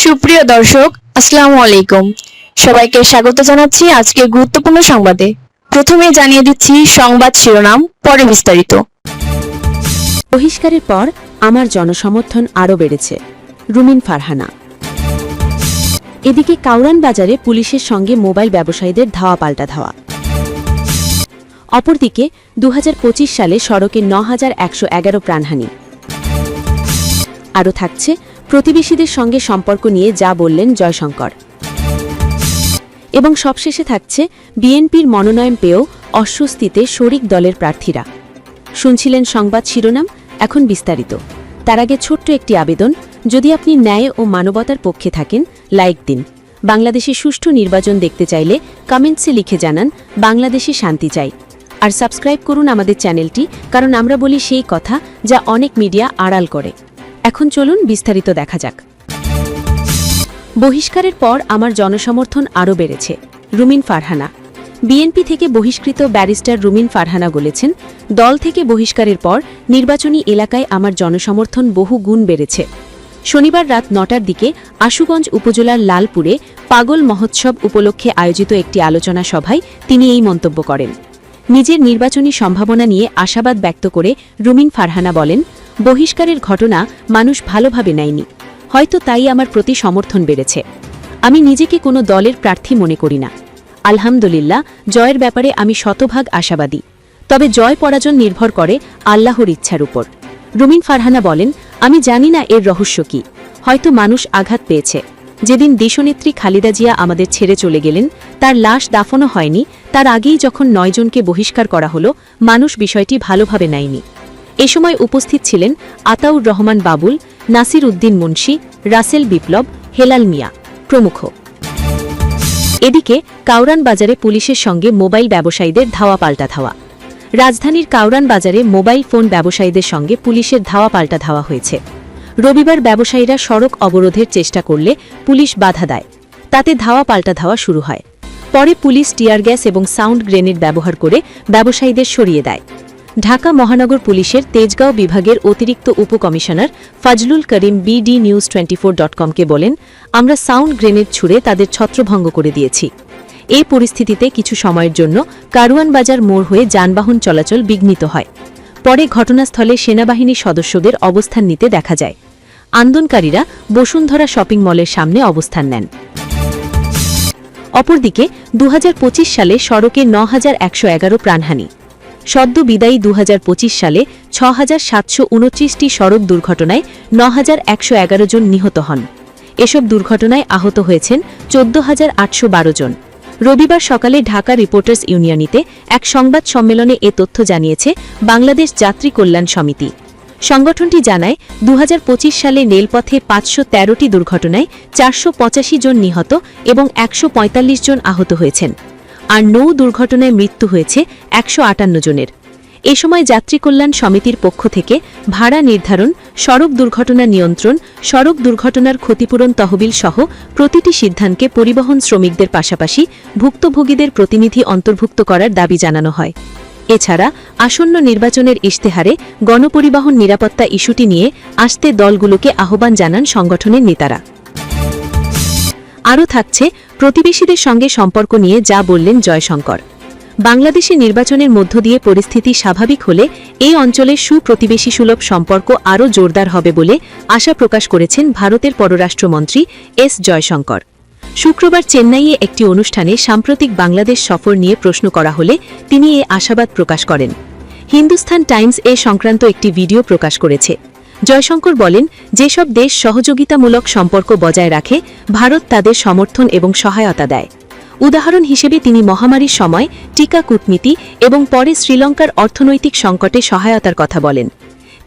সুপ্রিয় দর্শক, আসসালামু আলাইকুম। সবাইকে স্বাগত জানাচ্ছি আজকে গুরুত্বপূর্ণ সংবাদে। প্রথমে জানিয়ে দিচ্ছি সংবাদ শিরোনাম, পরে বিস্তারিত। বহিষ্কারের পর আমার জনসমর্থন আরও বেড়েছে, রুমিন ফারহানা। এদিকে কাউরান বাজারে পুলিশের সঙ্গে মোবাইল ব্যবসায়ীদের ধাওয়া পাল্টা ধাওয়া। অপরদিকে 2025 সালে সড়কে ৯,১১১ প্রাণহানি। আরও থাকছে প্রতিবেশীদের সঙ্গে সম্পর্ক নিয়ে যা বললেন জয়শঙ্কর। এবং সবশেষে থাকছে বিএনপির মনোনয়ন পেয়েও অস্বস্তিতে শরিক দলের প্রার্থীরা। শুনছিলেন সংবাদ শিরোনাম, এখন বিস্তারিত। তার আগে ছোট্ট একটি আবেদন, যদি আপনি ন্যায় ও মানবতার পক্ষে থাকেন, লাইক দিন। বাংলাদেশে সুষ্ঠু নির্বাচন দেখতে চাইলে কমেন্টসে লিখে জানান বাংলাদেশে শান্তি চাই। আর সাবস্ক্রাইব করুন আমাদের চ্যানেলটি, কারণ আমরা বলি সেই কথা যা অনেক মিডিয়া আড়াল করে। এখন চলুন বিস্তারিত দেখা যাক। বহিষ্কারের পর আমার জনসমর্থন আরও বেড়েছে, রুমিন ফারহানা। বিএনপি থেকে বহিষ্কৃত ব্যারিস্টার রুমিন ফারহানা বলেছেন, দল থেকে বহিষ্কারের পর নির্বাচনী এলাকায় আমার জনসমর্থন বহু গুণ বেড়েছে। শনিবার রাত ৯টার দিকে আশুগঞ্জ উপজেলার লালপুরে পাগল মহোৎসব উপলক্ষে আয়োজিত একটি আলোচনা সভায় তিনি এই মন্তব্য করেন। নিজের নির্বাচনী সম্ভাবনা নিয়ে আশাবাদ ব্যক্ত করে রুমিন ফারহানা বলেন, বহিষ্কারের ঘটনা মানুষ ভালোভাবে নেয়নি, হয়তো তাই আমার প্রতি সমর্থন বেড়েছে। আমি নিজেকে কোনো দলের প্রার্থী মনে করি না। আলহামদুলিল্লাহ, জয়ের ব্যাপারে আমি শতভাগ আশাবাদী, তবে জয় পরাজয় নির্ভর করে আল্লাহর ইচ্ছার উপর। রুমিন ফারহানা বলেন, আমি জানি না এর রহস্য কি, হয়তো মানুষ আঘাত পেয়েছে। যেদিন দেশনেত্রী খালেদা জিয়া আমাদের ছেড়ে চলে গেলেন, তার লাশ দাফনও হয়নি, তার আগেই যখন ৯ জনকে বহিষ্কার করা হলো, মানুষ বিষয়টি ভালোভাবে নেয়নি। এ সময় উপস্থিত ছিলেন আতাউর রহমান বাবুল, নাসির উদ্দিন মুন্সি, রাসেল বিপ্লব, হেলাল মিয়া প্রমুখ। এদিকে কাউরান বাজারে পুলিশের সঙ্গে মোবাইল ব্যবসায়ীদের ধাওয়া পাল্টা ধাওয়া। রাজধানীর কাউরান বাজারে মোবাইল ফোন ব্যবসায়ীদের সঙ্গে পুলিশের ধাওয়া পাল্টা ধাওয়া হয়েছে। রবিবার ব্যবসায়ীরা সড়ক অবরোধের চেষ্টা করলে পুলিশ বাধা দেয়, তাতে ধাওয়া পাল্টা ধাওয়া শুরু হয়। পরে পুলিশ টিয়ার গ্যাস এবং সাউন্ড গ্রেনেড ব্যবহার করে ব্যবসায়ীদের সরিয়ে দেয়। ঢাকা মহানগর পুলিশের তেজগাঁও বিভাগের অতিরিক্ত উপকমিশনার ফাজলুল করিম বিডি নিউজ 24.com-কে বলেন, আমরা সাউন্ড গ্রেনেড ছুড়ে তাদের ছত্রভঙ্গ করে দিয়েছি। এই পরিস্থিতিতে কিছু সময়ের জন্য কারওয়ান বাজার মোড় হয়ে যানবাহন চলাচল বিঘ্নিত হয়। পরে ঘটনাস্থলে সেনাবাহিনীর সদস্যদের অবস্থান নিতে দেখা যায়। আন্দোলনকারীরা বসুন্ধরা শপিং মলের সামনে অবস্থান নেন। অপরদিকে 2025 সালে সড়কে ৯,১১১ প্রাণহানি। সদ্য বিদায়ী 2025 সালে ৬,৭২৯টি সড়ক দুর্ঘটনায় ৯,১১১ জন নিহত হন। এসব দুর্ঘটনায় আহত হয়েছেন ১৪,৮১২ জন। রবিবার সকালে ঢাকা রিপোর্টার্স ইউনিয়নিতে এক সংবাদ সম্মেলনে এ তথ্য জানিয়েছে বাংলাদেশ যাত্রী কল্যাণ সমিতি। সংগঠনটি জানায়, 2025 সালে রেলপথে ৫১৩টি দুর্ঘটনায় ৪৮৫ জন নিহত এবং ১৪৫ জন আহত হয়েছেন। আর নৌ দুর্ঘটনায় মৃত্যু হয়েছে ১৫৮ জনের। এ সময় যাত্রী কল্যাণ সমিতির পক্ষ থেকে ভাড়া নির্ধারণ, সড়ক দুর্ঘটনা নিয়ন্ত্রণ, সড়ক দুর্ঘটনার ক্ষতিপূরণ তহবিল সহ প্রতিটি সিদ্ধান্তকে পরিবহন শ্রমিকদের পাশাপাশি ভুক্তভোগীদের প্রতিনিধি অন্তর্ভুক্ত করার দাবি জানানো হয়। এছাড়া আসন্ন নির্বাচনের ইশতেহারে গণপরিবহন নিরাপত্তা ইস্যুটি নিয়ে আসতে দলগুলোকে আহ্বান জানান সংগঠনের নেতারা। আরও থাকছে প্রতিবেশীদের সঙ্গে সম্পর্ক নিয়ে যা বললেন জয়শঙ্কর। বাংলাদেশে নির্বাচনের মধ্য দিয়ে পরিস্থিতি স্বাভাবিক হলে এই অঞ্চলের সুপ্রতিবেশী সুলভ সম্পর্ক আরও জোরদার হবে বলে আশা প্রকাশ করেছেন ভারতের পররাষ্ট্রমন্ত্রী এস জয়শঙ্কর। শুক্রবার চেন্নাইয়ে একটি অনুষ্ঠানে সাম্প্রতিক বাংলাদেশ সফর নিয়ে প্রশ্ন করা হলে তিনি এ আশাবাদ প্রকাশ করেন। হিন্দুস্তান টাইমস এ সংক্রান্ত একটি ভিডিও প্রকাশ করেছে। জয়শঙ্কর বলেন, যেসব দেশ সহযোগিতামূলক সম্পর্ক বজায় রাখে, ভারত তাদের সমর্থন এবং সহায়তা দেয়। উদাহরণ হিসেবে তিনি মহামারীর সময় টিকা কূটনীতি এবং পরে শ্রীলঙ্কার অর্থনৈতিক সংকটে সহায়তার কথা বলেন।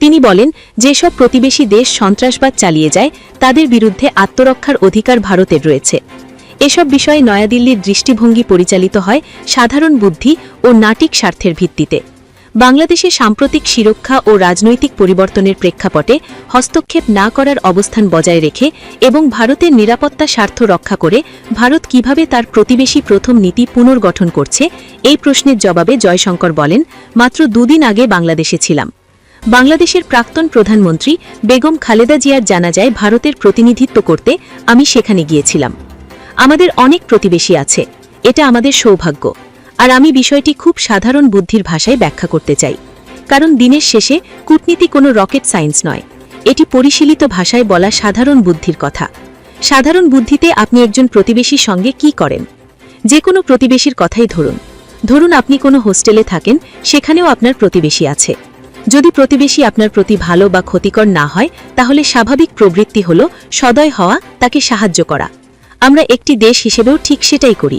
তিনি বলেন, যেসব প্রতিবেশী দেশ সন্ত্রাসবাদ চালিয়ে যায়, তাদের বিরুদ্ধে আত্মরক্ষার অধিকার ভারতের রয়েছে। এসব বিষয়ে নয়াদিল্লির দৃষ্টিভঙ্গি পরিচালিত হয় সাধারণ বুদ্ধি ও নাটিক স্বার্থের ভিত্তিতে। বাংলাদেশে সাম্প্রতিক সুরক্ষা ও রাজনৈতিক পরিবর্তনের প্রেক্ষাপটে হস্তক্ষেপ না করার অবস্থান বজায় রেখে এবং ভারতের নিরাপত্তা স্বার্থ রক্ষা করে ভারত কিভাবে তার প্রতিবেশী প্রথম নীতি পুনর্গঠন করছে, এই প্রশ্নের জবাবে জয়শঙ্কর বলেন, মাত্র 2 দিন আগে বাংলাদেশে ছিলাম। বাংলাদেশের প্রাক্তন প্রধানমন্ত্রী বেগম খালেদা জিয়ার জানাজায় ভারতের প্রতিনিধিত্ব করতে আমি সেখানে গিয়েছিলাম। আমাদের অনেক প্রতিবেশী আছে, এটা আমাদের সৌভাগ্য। আর আমি বিষয়টি খুব সাধারণ বুদ্ধির ভাষায় ব্যাখ্যা করতে চাই, কারণ দিনের শেষে কূটনীতি কোনো রকেট সায়েন্স নয়, এটি পরিশীলিত ভাষায় বলা সাধারণ বুদ্ধির কথা। সাধারণ বুদ্ধিতে আপনি একজন প্রতিবেশীর সঙ্গে কি করেন? যে কোনো প্রতিবেশীর কথাই ধরুন আপনি কোনো হোস্টেলে থাকেন, সেখানেও আপনার প্রতিবেশী আছে। যদি প্রতিবেশী আপনার প্রতি ভালো বা ক্ষতিকর না হয়, তাহলে স্বাভাবিক প্রবৃত্তি হল সদয় হওয়া, তাকে সাহায্য করা। আমরা একটি দেশ হিসেবেও ঠিক সেটাই করি।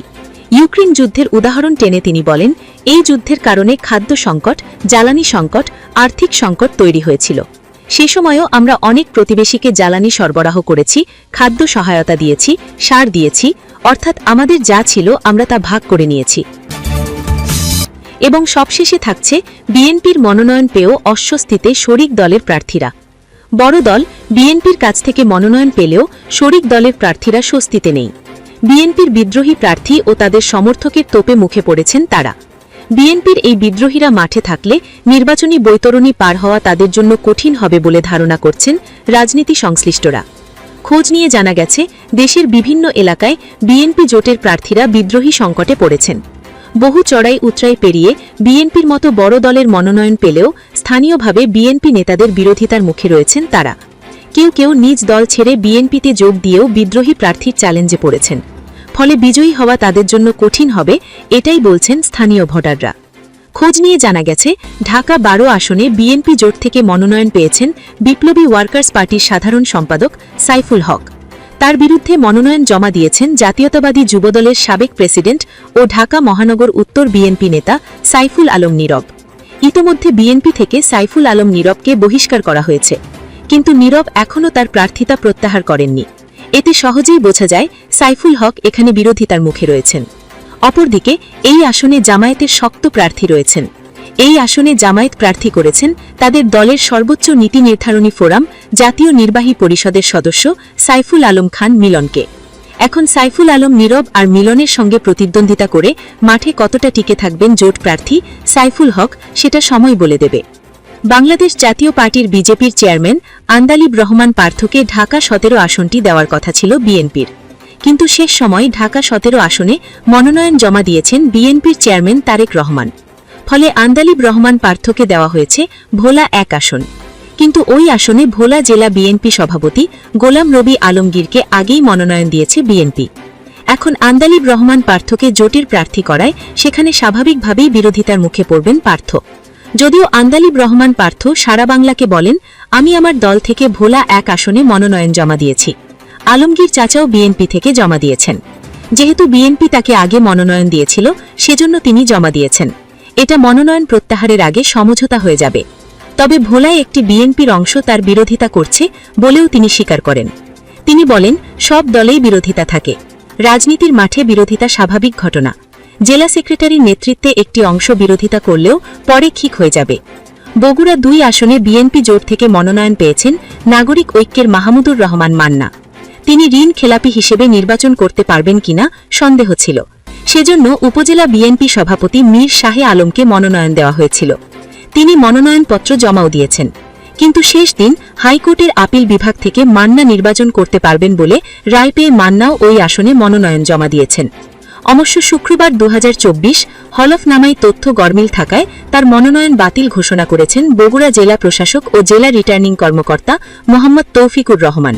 ইউক্রেন যুদ্ধের উদাহরণ টেনে তিনি বলেন, এই যুদ্ধের কারণে খাদ্য সংকট, জ্বালানি সংকট, আর্থিক সংকট তৈরি হয়েছিল। সে সময়ও আমরা অনেক প্রতিবেশীকে জ্বালানি সরবরাহ করেছি, খাদ্য সহায়তা দিয়েছি, সার দিয়েছি, অর্থাৎ আমাদের যা ছিল আমরা তা ভাগ করে নিয়েছি। এবং সবশেষে থাকছে বিএনপির মনোনয়ন পেয়েও অস্বস্তিতে শরিক দলের প্রার্থীরা। বড় দল বিএনপির কাছ থেকে মনোনয়ন পেলেও শরিক দলের প্রার্থীরা স্বস্তিতে নেই। বিএনপির বিদ্রোহী প্রার্থী ও তাদের সমর্থকের তোপে মুখে পড়েছেন তারা। বিএনপির এই বিদ্রোহীরা মাঠে থাকলে নির্বাচনী বৈতরণী পার হওয়া তাদের জন্য কঠিন হবে বলে ধারণা করছেন রাজনীতি সংশ্লিষ্টরা। খোঁজ নিয়ে জানা গেছে, দেশের বিভিন্ন এলাকায় বিএনপি জোটের প্রার্থীরা বিদ্রোহী সংকটে পড়েছেন। বহু চড়াই উতরাই পেরিয়ে বিএনপির মতো বড় দলের মনোনয়ন পেলেও স্থানীয়ভাবে বিএনপি নেতাদের বিরোধিতার মুখে রয়েছেন তারা। কেউ কেউ নিজ দল ছেড়ে বিএনপিতে যোগ দিয়েও বিদ্রোহী প্রার্থীর চ্যালেঞ্জে পড়েছেন। ফলে বিজয়ী হওয়া তাদের জন্য কঠিন হবে, এটাই বলছেন স্থানীয় ভোটাররা। খোঁজ নিয়ে জানা গেছে, ঢাকা 12 আসনে বিএনপি জোট থেকে মনোনয়ন পেয়েছেন বিপ্লবী ওয়ার্কার্স পার্টির সাধারণ সম্পাদক সাইফুল হক। তার বিরুদ্ধে মনোনয়ন জমা দিয়েছেন জাতীয়তাবাদী যুবদলের সাবেক প্রেসিডেন্ট ও ঢাকা মহানগর উত্তর বিএনপি নেতা সাইফুল আলম নীরব। ইতোমধ্যে বিএনপি থেকে সাইফুল আলম নীরবকে বহিষ্কার করা হয়েছে, কিন্তু নীরব এখনও তার প্রার্থিতা প্রত্যাহার করেননি। এতে সহজেই বোঝা যায় সাইফুল হক এখানে বিরোধিতার মুখে রয়েছেন। অপরদিকে এই আসনে জামায়াতের শক্ত প্রার্থী রয়েছেন। এই আসনে জামায়াত প্রার্থী করেছেন তাদের দলের সর্বোচ্চ নীতি নির্ধারণী ফোরাম জাতীয় নির্বাহী পরিষদের সদস্য সাইফুল আলম খান মিলনকে। এখন সাইফুল আলম নীরব আর মিলনের সঙ্গে প্রতিদ্বন্দ্বিতা করে মাঠে কতটা টিকে থাকবেন জোট প্রার্থী সাইফুল হক, সেটা সময় বলে দেবে। বাংলাদেশ জাতীয় পার্টির বিজেপির চেয়ারম্যান আন্দালিব রহমান পার্থকে ঢাকা 17 আসনটি দেওয়ার কথা ছিল বিএনপির, কিন্তু শেষ সময় ঢাকা 17 আসনে মনোনয়ন জমা দিয়েছেন বিএনপির চেয়ারম্যান তারেক রহমান। ফলে আন্দালিব রহমান পার্থকে দেওয়া হয়েছে ভোলা 1 আসন। কিন্তু ওই আসনে ভোলা জেলা বিএনপি সভাপতি গোলাম রবি আলমগীরকে আগেই মনোনয়ন দিয়েছে বিএনপি। এখন আন্দালিব রহমান পার্থকে জোটের প্রার্থী করায় সেখানে স্বাভাবিকভাবেই বিরোধিতার মুখে পড়বেন পার্থ। যদিও আন্দালিব রহমান পার্থ সারা বাংলাকে বলেন, আমি আমার দল থেকে ভোলা 1 আসনে মনোনয়ন জমা দিয়েছি। আলমগীর চাচাও বিএনপি থেকে জমা দিয়েছেন। যেহেতু বিএনপি তাকে আগে মনোনয়ন দিয়েছিল, সেজন্য তিনি জমা দিয়েছেন। এটা মনোনয়ন প্রত্যাহারের আগে সমঝোতা হয়ে যাবে। তবে ভোলায় একটি বিএনপির অংশ তার বিরোধিতা করছে বলেও তিনি স্বীকার করেন। তিনি বলেন, সব দলেই বিরোধিতা থাকে, রাজনীতির মাঠে বিরোধিতা স্বাভাবিক ঘটনা। জেলা সেক্রেটারির নেতৃত্বে একটি অংশ বিরোধিতা করলেও পরে ঠিক হয়ে যাবে। বগুড়া 2 আসনে বিএনপি জোট থেকে মনোনয়ন পেয়েছেন নাগরিক ঐক্যের মাহমুদুর রহমান মান্না। তিনি ঋণ খেলাপি হিসেবে নির্বাচন করতে পারবেন কিনা সন্দেহ ছিল, সেজন্য উপজেলা বিএনপি সভাপতি মীর শাহে আলমকে মনোনয়ন দেওয়া হয়েছিল। তিনি মনোনয়নপত্র জমাও দিয়েছেন, কিন্তু শেষ দিন হাইকোর্টের আপিল বিভাগ থেকে মান্না নির্বাচন করতে পারবেন বলে রায় পেয়ে মান্নাও ওই আসনে মনোনয়ন জমা দিয়েছেন। অবশ্য শুক্রবার 2024 হলফনামায় তথ্য গরমিল থাকায় তার মনোনয়ন বাতিল ঘোষণা করেছেন বগুড়া জেলা প্রশাসক ও জেলা রিটার্নিং কর্মকর্তা মোহাম্মদ তৌফিকুর রহমান।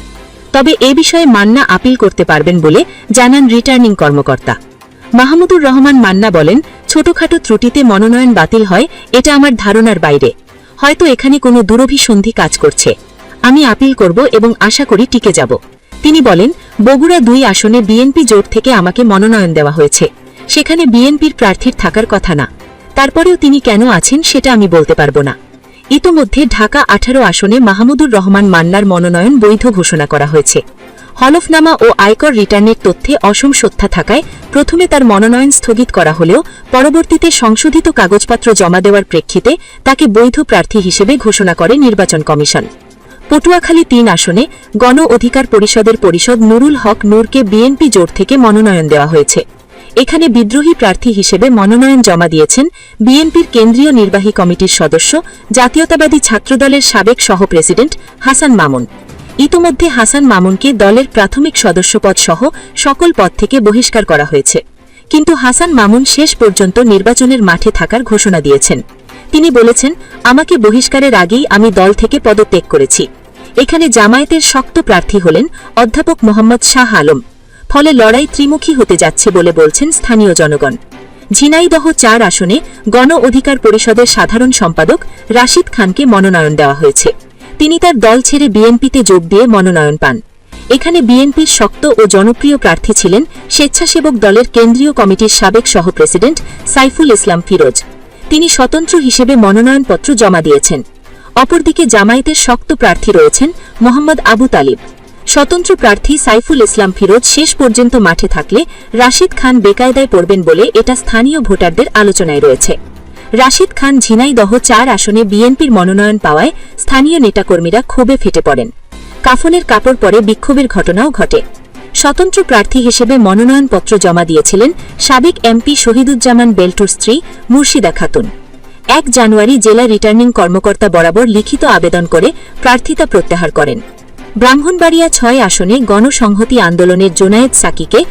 তবে এ বিষয়ে মান্না আপিল করতে পারবেন বলে জানান রিটার্নিং কর্মকর্তা মাহমুদুর রহমান। মান্না বলেন, ছোটখাটো ত্রুটিতে মনোনয়ন বাতিল হয়, এটা আমার ধারণার বাইরে। হয়তো এখানে কোনো দুরভিসন্ধি কাজ করছে। আমি আপিল করব এবং আশা করি টিকে যাব। তিনি বলেন, বগুড়া 2 আসনে বিএনপি জোট থেকে আমাকে মনোনয়ন দেওয়া হয়েছে, সেখানে বিএনপির প্রার্থীর থাকার কথা না। তারপরেও তিনি কেন আছেন সেটা আমি বলতে পারব না। ইতোমধ্যে ঢাকা 18 আসনে মাহমুদুর রহমান মান্নার মনোনয়ন বৈধ ঘোষণা করা হয়েছে। হলফনামা ও আয়কর রিটার্নের তথ্যে অসম সত্যা থাকায় প্রথমে তার মনোনয়ন স্থগিত করা হলেও পরবর্তীতে সংশোধিত কাগজপত্র জমা দেওয়ার প্রেক্ষিতে তাকে বৈধ প্রার্থী হিসেবে ঘোষণা করে নির্বাচন কমিশন। পটুয়াখালী 3 আসনে গণ অধিকার পরিষদের পরিষদ নুরুল হক নূরকে বিএনপি জোট থেকে মনোনয়ন দেওয়া হয়েছে। এখানে বিদ্রোহী প্রার্থী হিসেবে মনোনয়ন জমা দিয়েছেন বিএনপির কেন্দ্রীয় নির্বাহী কমিটির সদস্য জাতীয়তাবাদী ছাত্রদলের সাবেক সহ-প্রেসিডেন্ট হাসান মামুন। ইতোমধ্যে হাসান মামুনকে দলের প্রাথমিক সদস্যপদ সহ সকল পদ থেকে বহিষ্কার করা হয়েছে। কিন্তু হাসান মামুন শেষ পর্যন্ত নির্বাচনের মাঠে থাকার ঘোষণা দিয়েছেন। তিনি বলেছেন, আমাকে বহিষ্কারের আগেই আমি দল থেকে পদত্যাগ করেছি। এখানে জামায়াতের শক্ত প্রার্থী হলেন অধ্যাপক মোহাম্মদ শাহ আলম। ফলে লড়াই ত্রিমুখী হতে যাচ্ছে বলে বলছেন স্থানীয় জনগণ। ঝিনাইদহ ৪ আসনে গণ অধিকার পরিষদের সাধারণ সম্পাদক রাশিদ খানকে মনোনয়ন দেওয়া হয়েছে। তিনি তার দল ছেড়ে বিএনপিতে যোগ দিয়ে মনোনয়ন পান। এখানে বিএনপির শক্ত ও জনপ্রিয় প্রার্থী ছিলেন স্বেচ্ছাসেবক দলের কেন্দ্রীয় কমিটির সাবেক সহ-প্রেসিডেন্ট সাইফুল ইসলাম ফিরোজ। তিনি স্বতন্ত্র হিসেবে মনোনয়নপত্র জমা দিয়েছেন। অপরদিকে জামায়াতের শক্ত প্রার্থী রয়েছেন মোহাম্মদ আবু তালিব। স্বতন্ত্র প্রার্থী সাইফুল ইসলাম ফিরোজ শেষ পর্যন্ত মাঠে থাকলে রাশিদ খান বেকায়দায় পড়বেন বলে এটা স্থানীয় ভোটারদের আলোচনায় রয়েছে। রাশিদ খান ঝিনাইদহ ৪ আসনে বিএনপির মনোনয়ন পাওয়ায় স্থানীয় নেতাকর্মীরা ক্ষোভে ফেটে পড়েন। কাফনের কাপড় পরে বিক্ষোভের ঘটনাও ঘটে। স্বতন্ত্র প্রার্থী হিসেবে মনোনয়নপত্র জমা দিয়েছিলেন সাবেক এমপি শহীদুজ্জামান বেল্টুর স্ত্রী মুর্শিদা খাতুন। ১ জানুয়ারি জেলা রিটার্নিং কর্মকর্তা বরাবর লিখিত আবেদন করে প্রার্থিতা প্রত্যাহার করেন। ব্রাহ্মণবাড়িয়া ৬ আসনে গণসংহতি আন্দোলনের জোনায়েদ সাকিকে